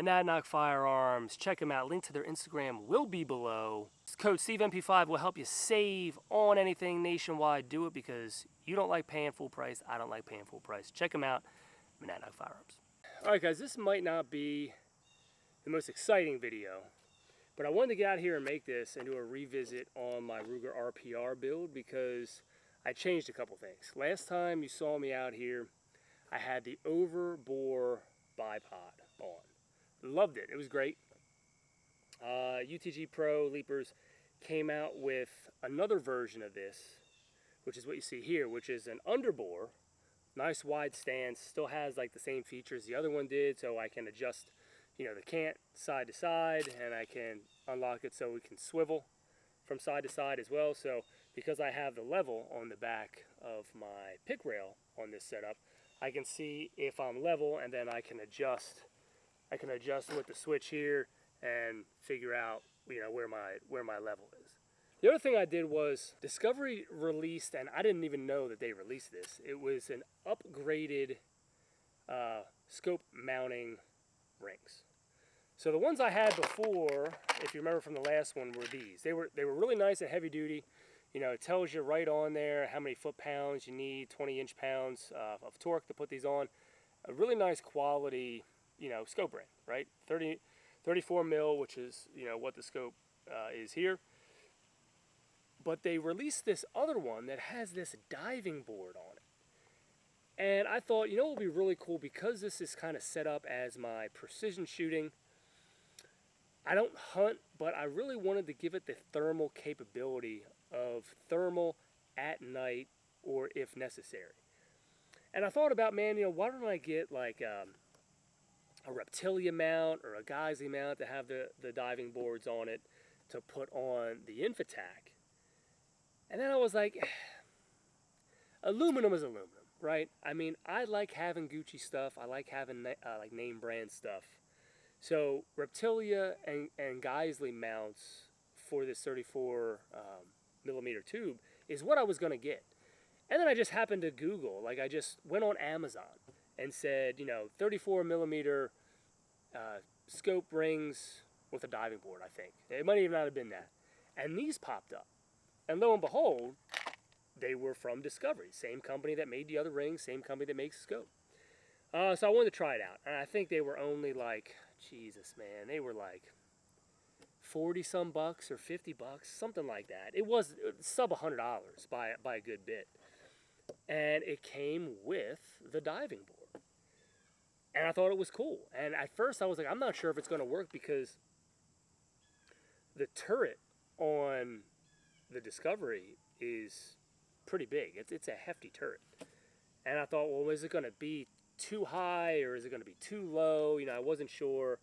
Monadnock Firearms. Check them out. Link to their Instagram will be below. Code SteveMP5 will help you save on anything nationwide. Do it because you don't like paying full price. I don't like paying full price. Check them out. Monadnock Firearms. Alright guys, this might not be the most exciting video, but I wanted to get out here and make this and do a revisit on my Ruger RPR build because I changed a couple things. Last time you saw me out here, I had the overbore bipod on. Loved it. It was great. UTG Pro Leapers came out with another version of this, which is what you see here, which is an underbore. Nice wide stance. Still has like the same features the other one did, so I can adjust, you know, the cant side to side, and I can unlock it so we can swivel from side to side as well. So because I have the level on the back of my pick rail on this setup, I can see if I'm level, and then I can adjust with the switch here and figure out, you know, where my level is. The other thing I did was Discovery released, and I didn't even know that they released this. It was an upgraded scope mounting rings. So the ones I had before, if you remember from the last one, were these. They were really nice and heavy duty. You know, it tells you right on there how many foot-pounds you need, 20 inch-pounds of torque to put these on. A really nice quality, you know, scope ring, right? 34 mil, which is, you know, what the scope is here. But they released this other one that has this diving board on it. And I thought, you know, it would be really cool because this is kind of set up as my precision shooting. I don't hunt, but I really wanted to give it the thermal capability of thermal at night or if necessary. And I thought about, man, you know, why don't I get like a Reptilia mount or a Geisley mount to have the diving boards on it to put on the Infatac. And then I was like, aluminum is aluminum, right? I mean, I like having Gucci stuff. I like having like name brand stuff. So Reptilia and Geisley mounts for this 34 millimeter tube is what I was going to get. And then I just happened to Google, like I just went on Amazon and said, you know, 34 millimeter scope rings with a diving board, I think. It might even not have been that. And these popped up. And lo and behold, they were from Discovery. Same company that made the other rings, same company that makes the scope. So I wanted to try it out. And I think they were only like, Jesus, man, they were like 40-some bucks or 50 bucks, something like that. It was sub $100 by a good bit. And it came with the diving board. And I thought it was cool. And at first I was like, I'm not sure if it's going to work because the turret on the Discovery is pretty big. It's a hefty turret. And I thought, well, is it going to be too high or is it going to be too low? You know, I wasn't sure.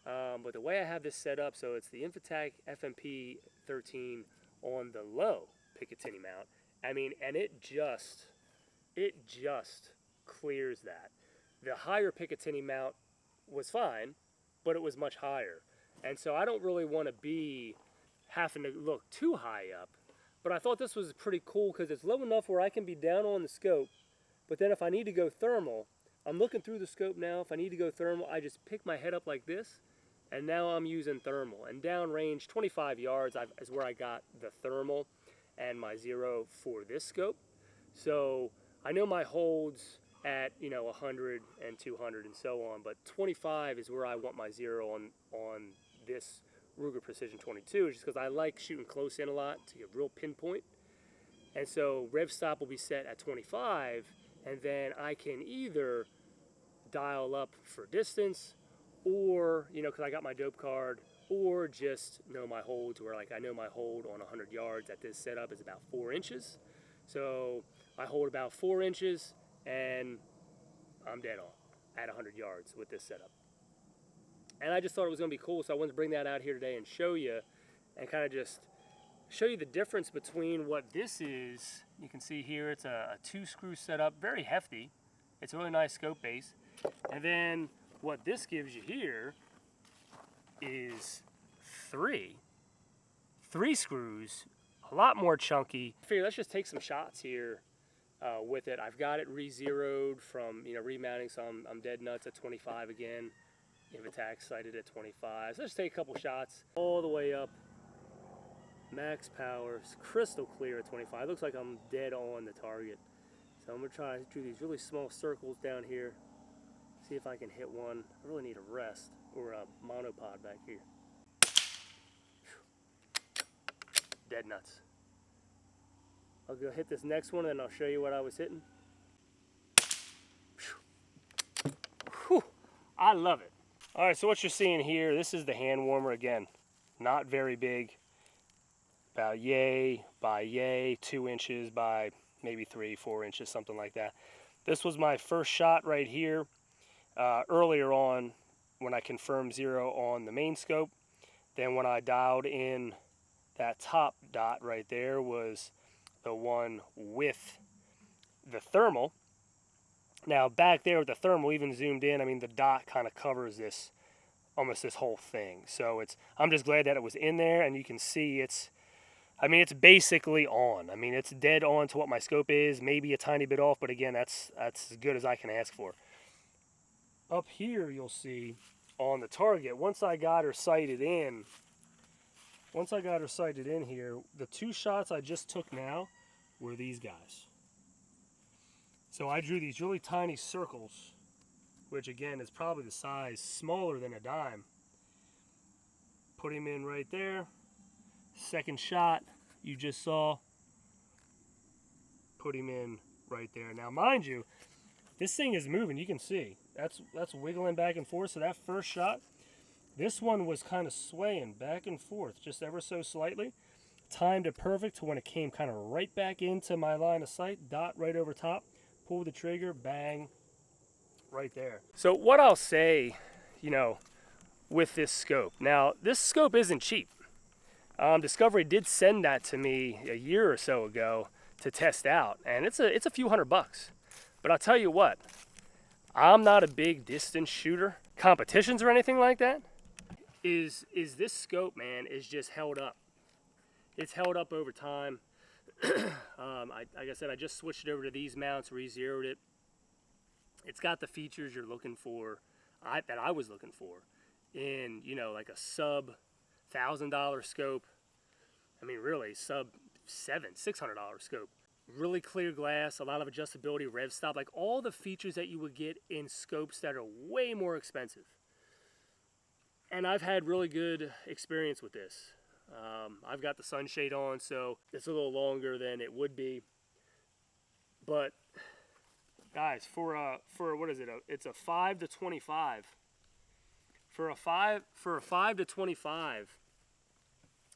But the way I have this set up, so it's the Infatac FMP 13 on the low Picatinny mount. I mean, and it just clears that. The higher Picatinny mount was fine, but it was much higher. And so I don't really want to be having to look too high up. But I thought this was pretty cool because it's low enough where I can be down on the scope. But then if I need to go thermal, I'm looking through the scope now. If I need to go thermal, I just pick my head up like this. And now I'm using thermal. And downrange, 25 yards is where I got the thermal and my zero for this scope. So I know my holds at, you know, 100 and 200 and so on, but 25 is where I want my zero on this Ruger Precision 22, just because I like shooting close in a lot to get real pinpoint. And so rev stop will be set at 25, and then I can either dial up for distance, or, you know, because I got my dope card, or just know my holds, where like I know my hold on 100 yards at this setup is about 4 inches. So I hold about 4 inches, and I'm dead on at 100 yards with this setup. And I just thought it was going to be cool, so I wanted to bring that out here today and show you, and kind of just show you the difference between what this is. You can see here it's a 2-screw setup, very hefty. It's a really nice scope base. And then what this gives you here is three screws, a lot more chunky. I figure let's just take some shots here with it. I've got it re-zeroed from, you know, remounting, so I'm dead nuts at 25 again. Attack sighted at 25. So let's take a couple shots all the way up. Max power, crystal clear at 25. Looks like I'm dead on the target. So I'm gonna try to do these really small circles down here. See if I can hit one. I really need a rest or a monopod back here. Dead nuts. I'll go hit this next one and I'll show you what I was hitting. Whew, I love it. All right, so what you're seeing here, this is the hand warmer again. Not very big. About yay by yay, 2 inches by maybe 3, 4 inches, something like that. This was my first shot right here earlier on when I confirmed 0 on the main scope. Then when I dialed in that top dot right there was the one with the thermal. Now back there with the thermal, even zoomed in, I mean the dot kind of covers this, almost this whole thing. So I'm just glad that it was in there, and you can see it's basically on. I mean, it's dead on to what my scope is, maybe a tiny bit off, but again, that's as good as I can ask for. Up here, you'll see on the target, once I got her sighted in here, the 2 shots I just took now were these guys. So I drew these really tiny circles, which again is probably the size smaller than a dime. Put him in right there. Second shot you just saw, put him in right there. Now mind you, this thing is moving. You can see that's wiggling back and forth. So that first shot, this one was kind of swaying back and forth just ever so slightly. Timed it perfect to when it came kind of right back into my line of sight. Dot right over top. Pull the trigger, bang, right there. So what I'll say, with this scope. Now this scope isn't cheap. Discovery did send that to me a year or so ago to test out, and it's a few $100. But I'll tell you what, I'm not a big distance shooter. Competitions or anything like that, is this scope, man, is just held up. It's held up over time. Like I said, I just switched it over to these mounts, re-zeroed it. It's got the features you're looking for, that I was looking for, in like a sub $1,000 scope. I mean, really, sub $600 scope. Really clear glass, a lot of adjustability, rev stop, like all the features that you would get in scopes that are way more expensive. And I've had really good experience with this. I've got the sunshade on, so it's a little longer than it would be. But guys, for what is it? It's a 5 to 25. For a 5 to 25,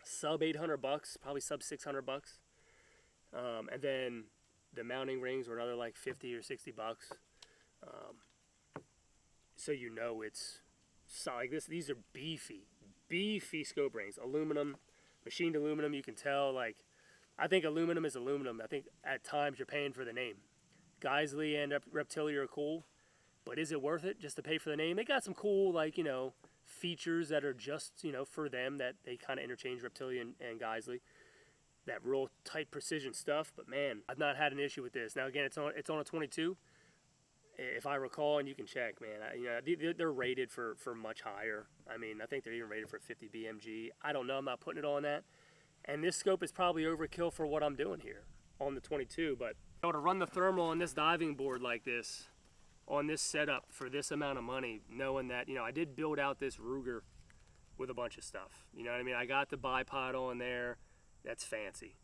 sub $800, probably sub $600. And then the mounting rings were another like $50 or $60. So it's like this. These are beefy scope rings, aluminum, machined aluminum. You can tell, like, I think aluminum is aluminum. I think at times you're paying for the name. Geisley and Reptilia are cool, but is it worth it just to pay for the name? They got some cool, like, features that are just, for them, that they kind of interchange Reptilia and Geisley. That real tight precision stuff, but man, I've not had an issue with this. Now again, it's on a 22. If I recall, and you can check, man, they're rated for much higher. I mean, I think they're even rated for 50 BMG. I don't know. I'm not putting it on that. And this scope is probably overkill for what I'm doing here on the 22. But to run the thermal on this diving board like this, on this setup for this amount of money, knowing that, I did build out this Ruger with a bunch of stuff. You know what I mean? I got the bipod on there. That's fancy.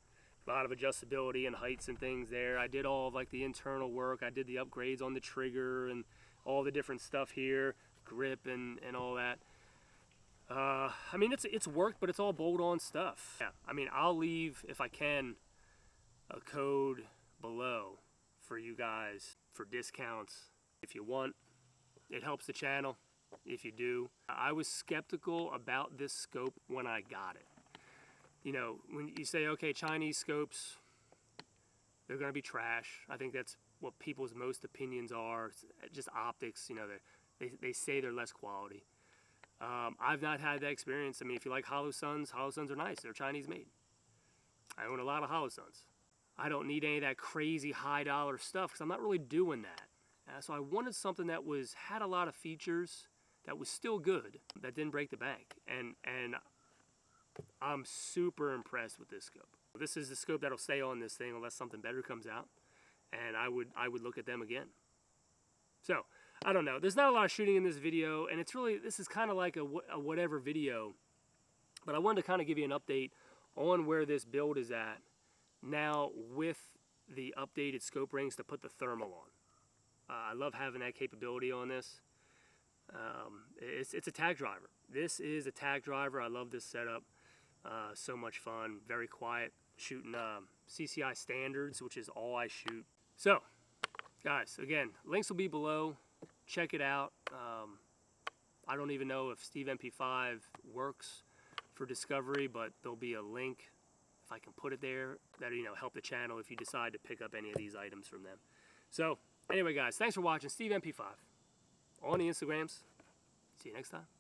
A lot of adjustability and heights and things there. I did all of like the internal work. I did the upgrades on the trigger and all the different stuff here, grip and all that. I mean, it's work, but it's all bolt-on stuff. Yeah, I mean, I'll leave, if I can, a code below for you guys for discounts if you want. It helps the channel if you do. I was skeptical about this scope when I got it. When you say, okay, Chinese scopes, they're going to be trash. I think that's what people's most opinions are, just optics. They say they're less quality. I've not had that experience. I mean, if you like Hollow Suns are nice. They're Chinese made. I own a lot of Hollow Suns. I don't need any of that crazy high dollar stuff because I'm not really doing that. So I wanted something that had a lot of features that was still good, that didn't break the bank. And I'm super impressed with this scope. This is the scope that'll stay on this thing unless something better comes out, and I would look at them again. So I don't know. There's not a lot of shooting in this video, and this is kind of like a whatever video, but I wanted to kind of give you an update on where this build is at now with the updated scope rings to put the thermal on. I love having that capability on this. It's a tag driver. This is a tag driver. I love this setup. So much fun. Very quiet. Shooting CCI standards, which is all I shoot. So, guys, again, links will be below. Check it out. I don't even know if Steve MP5 works for Discovery, but there'll be a link, if I can put it there, that'll help the channel if you decide to pick up any of these items from them. So, anyway, guys, thanks for watching. Steve MP5 on the Instagrams. See you next time.